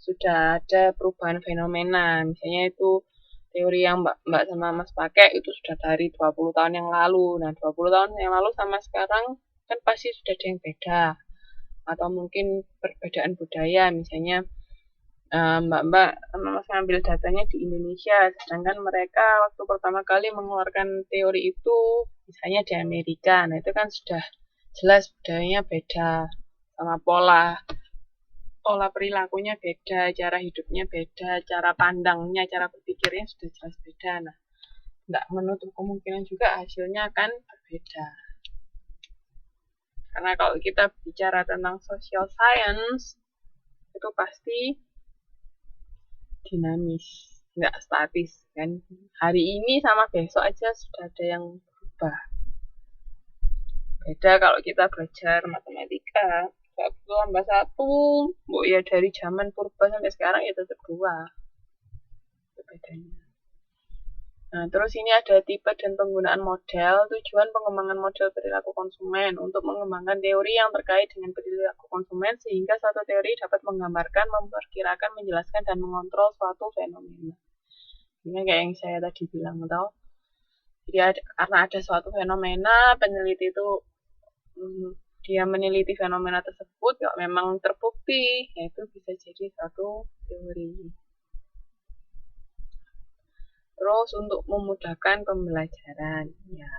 sudah ada perubahan fenomena. Misalnya itu teori yang Mbak sama Mas pakai itu sudah dari 20 tahun yang lalu. Nah, 20 tahun yang lalu sama sekarang kan pasti sudah ada yang beda. Atau mungkin perbedaan budaya, misalnya Mbak sama Mas ngambil datanya di Indonesia, sedangkan mereka waktu pertama kali mengeluarkan teori itu misalnya di Amerika. Nah, itu kan sudah jelas budayanya beda, sama pola perilakunya beda, cara hidupnya beda, cara pandangnya, cara berpikirnya sudah jelas beda. Nah, nggak menutup kemungkinan juga hasilnya akan berbeda. Karena kalau kita bicara tentang social science, itu pasti dinamis, nggak statis kan. Hari ini sama besok aja sudah ada yang berubah. Beda kalau kita belajar matematika, 1+1, ya dari zaman purba sampai sekarang ya tetap 2. Itu bedanya. Nah, terus ini ada tipe dan penggunaan model. Tujuan pengembangan model perilaku konsumen untuk mengembangkan teori yang terkait dengan perilaku konsumen sehingga satu teori dapat menggambarkan, memperkirakan, menjelaskan, dan mengontrol suatu fenomena. Ini kayak yang saya tadi bilang, tau? Jadi karena ada suatu fenomena, peneliti itu dia meneliti fenomena tersebut, kalau memang terbukti, yaitu bisa jadi satu teori. Terus untuk memudahkan pembelajaran, ya.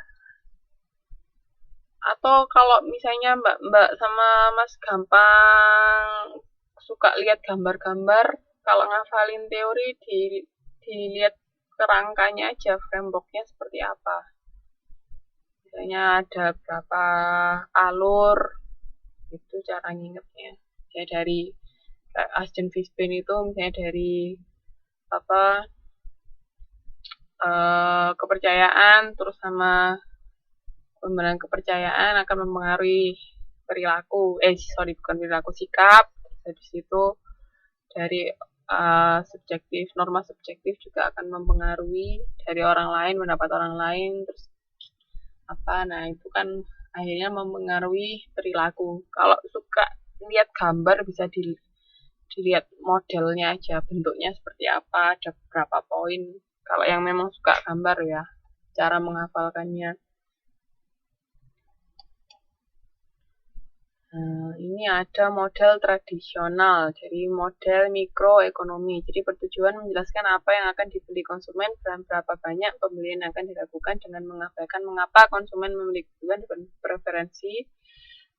Atau kalau misalnya Mbak sama Mas gampang suka lihat gambar-gambar, kalau ngafalin teori dilihat kerangkanya aja, frameworknya seperti apa. Misalnya ada berapa alur, itu cara ngingetnya. Ya dari Ashton Fishbein itu misalnya dari kepercayaan, terus sama pembenaran kepercayaan akan mempengaruhi perilaku, sikap. Dari situ dari subjektif, norma subjektif juga akan mempengaruhi dari orang lain, pendapat orang lain, terus nah itu kan akhirnya mempengaruhi perilaku. Kalau suka lihat gambar bisa dilihat modelnya aja, bentuknya seperti apa, ada berapa poin. Kalau yang memang suka gambar ya, cara menghafalkannya. Ini ada model tradisional dari model mikroekonomi. Jadi bertujuan menjelaskan apa yang akan dibeli konsumen dan berapa banyak pembelian yang akan dilakukan dengan mengabaikan mengapa konsumen memiliki kebutuhan dan preferensi,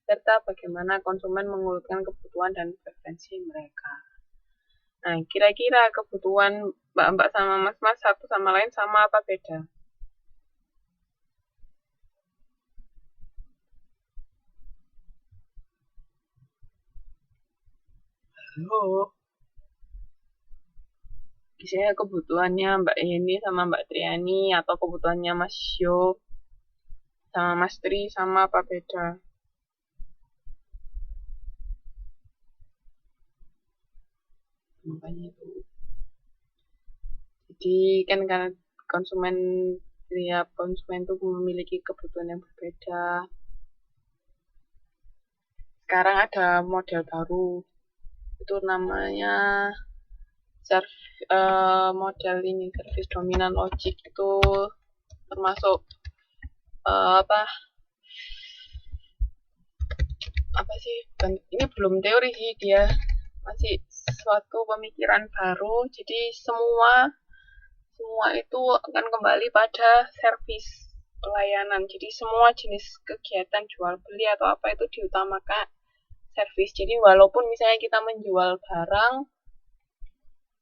serta bagaimana konsumen mengurutkan kebutuhan dan preferensi mereka. Nah, kira-kira kebutuhan Mbak sama Mas satu sama lain sama apa beda? Halo. Misalnya kebutuhannya Mbak Yeni sama Mbak Triani, atau kebutuhannya Mas Yo sama Mas Tri sama apa beda? Makanya itu. Jadi kan karena tiap konsumen itu memiliki kebutuhan yang berbeda. Sekarang ada model baru, itu namanya model ini service dominant logic, itu termasuk ini belum teori sih, dia masih suatu pemikiran baru. Jadi semua itu akan kembali pada service pelayanan. Jadi semua jenis kegiatan jual beli atau apa itu diutamakan service. Jadi walaupun misalnya kita menjual barang,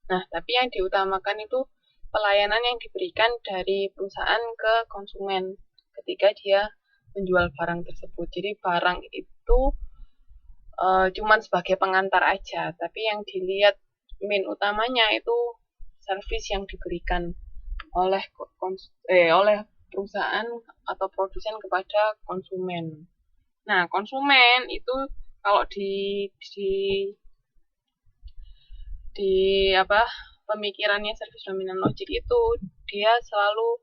nah tapi yang diutamakan itu pelayanan yang diberikan dari perusahaan ke konsumen ketika dia menjual barang tersebut. Jadi barang itu cuman sebagai pengantar aja, tapi yang dilihat main utamanya itu service yang diberikan oleh perusahaan atau produsen kepada konsumen. Nah, konsumen itu kalau di pemikirannya service dominant logic itu dia selalu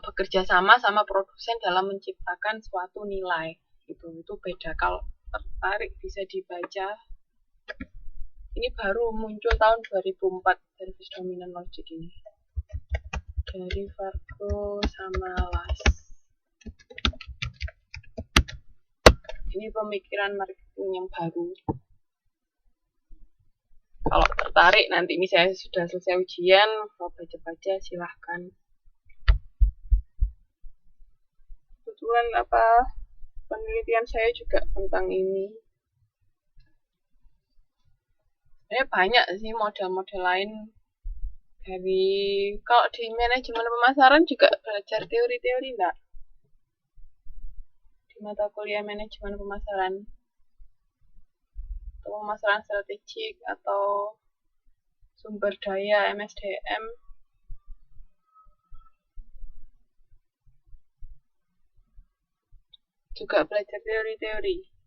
bekerja sama produsen dalam menciptakan suatu nilai. Itu beda. Kalau tertarik bisa dibaca ini baru muncul tahun 2004 service dominant logic ini dari Vargo sama Las. Ini pemikiran marketing yang baru. Kalau tertarik nanti misalnya sudah selesai ujian mau baca-baca silahkan. Kebetulan penelitian saya juga tentang ini. Sebenarnya banyak sih model-model lain. Dari kalau di manajemen pemasaran juga belajar teori-teori enggak? Di mata kuliah manajemen pemasaran atau pemasaran strategik atau sumber daya MSDM. Juga belajar teori-teori.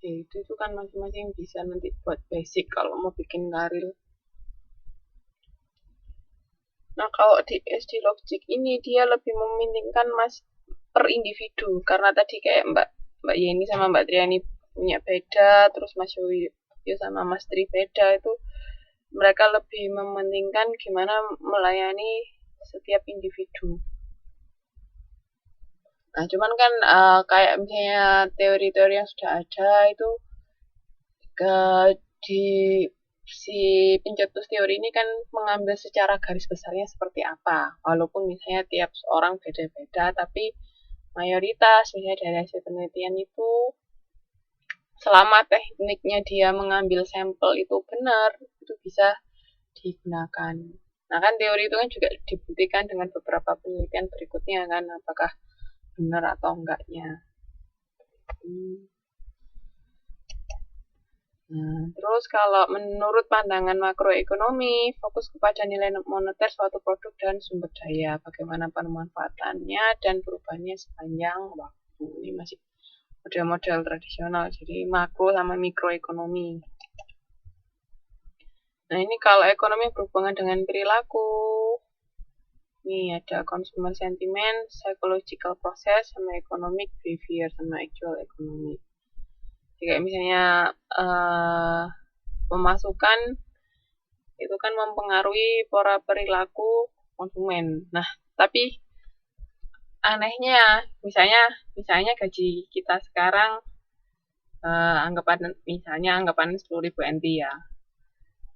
Ya, itu kan masing-masing bisa nanti buat basic kalau mau bikin karir. Nah, kalau di SD Logic ini dia lebih mementingkan per individu karena tadi kayak Mbak Yeni sama Mbak Triani punya beda, terus Mas Yoyo sama Mas Tri beda, itu mereka lebih mementingkan gimana melayani setiap individu. Nah, cuman kan kayak misalnya teori-teori yang sudah ada itu di si pencetus teori ini kan mengambil secara garis besarnya seperti apa. Walaupun misalnya tiap orang beda-beda, tapi mayoritas misalnya dari hasil penelitian itu selama tekniknya dia mengambil sampel itu benar, itu bisa digunakan. Nah kan teori itu kan juga dibuktikan dengan beberapa penelitian berikutnya kan, apakah benar atau enggaknya. Nah, terus kalau menurut pandangan makroekonomi, fokus kepada nilai moneter suatu produk dan sumber daya, bagaimana pemanfaatannya dan perubahannya sepanjang waktu. Ini masih model-model tradisional, jadi makro sama mikroekonomi. Nah, ini kalau ekonomi berhubungan dengan perilaku. Ini ada consumer sentiment, psychological process, sama economic behavior, sama actual economic. Kayak misalnya pemasukan itu kan mempengaruhi pola perilaku konsumen. Nah, tapi anehnya misalnya gaji kita sekarang anggapan 10.000 NT ya.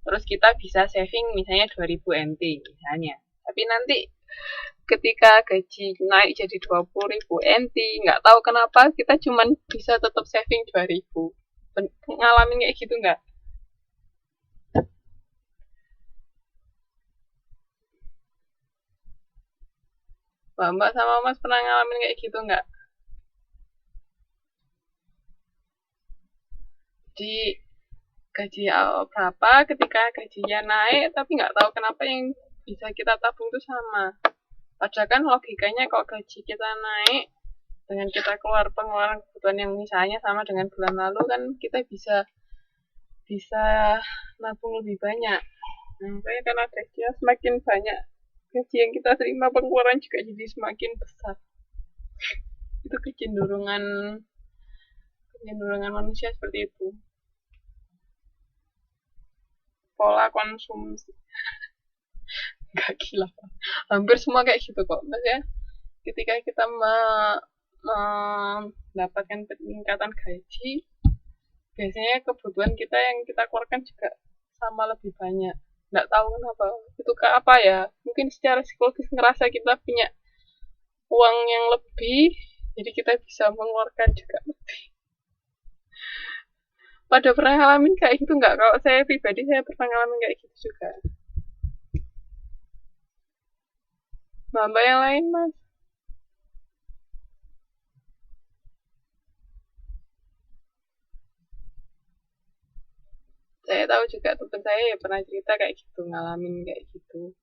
Terus kita bisa saving misalnya 2.000 NT misalnya. Tapi nanti ketika gaji naik jadi 20.000 NT, nggak tahu kenapa kita cuman bisa tetap saving 2.000. Ngalamin kayak gitu nggak? Mbak sama Mas pernah ngalamin kayak gitu nggak? Di gaji berapa ketika gajinya naik, tapi nggak tahu kenapa yang bisa kita tabung itu sama. Padahal kan logikanya kalau gaji kita naik dengan kita keluar pengeluaran kebutuhan yang misalnya sama dengan bulan lalu kan kita bisa nabung lebih banyak. Nah, makanya karena gajinya semakin banyak, gaji yang kita terima pengeluaran juga jadi semakin besar. Itu kecenderungan manusia seperti itu. Pola konsumsi. Gak gila. Hampir semua kayak gitu kok. Maksudnya ketika kita mendapatkan peningkatan gaji, biasanya kebutuhan kita yang kita keluarkan juga sama lebih banyak. Nggak tahu kenapa. Itu ke apa ya? Mungkin secara psikologis ngerasa kita punya uang yang lebih, jadi kita bisa mengeluarkan juga lebih. Pada pernah ngalamin kayak gitu nggak? Kalau saya pribadi saya pernah ngalamin kayak gitu juga. Mbak yang lain Mas? Saya tahu juga teman saya ya pernah cerita kayak gitu, ngalamin kayak gitu.